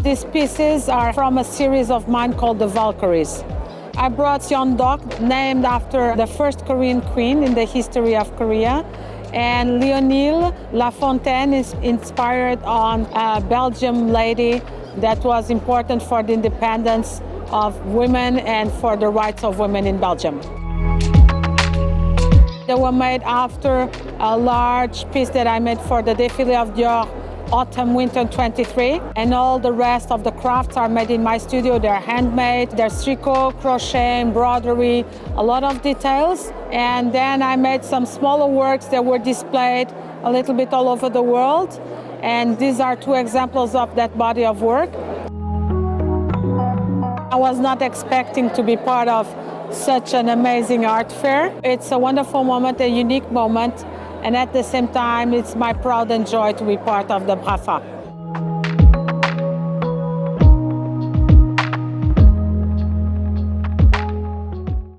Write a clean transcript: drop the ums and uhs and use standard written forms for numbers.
these pieces are from a series of mine called the Valkyries. I brought Seondeok, named after the first Korean queen in the history of Korea. And Léonie La Fontaine is inspired on a Belgian lady that was important for the independence of women and for the rights of women in Belgium. They were made after a large piece that I made for the Défilé of Dior Autumn-Winter 23, and all the rest of the crafts are made in my studio. They're handmade, there's tricot, crochet, embroidery, a lot of details. And then I made some smaller works that were displayed a little bit all over the world. And these are two examples of that body of work. I was not expecting to be part of such an amazing art fair. It's a wonderful moment, a unique moment. And at the same time, it's my pride and joy to be part of the BRAFA.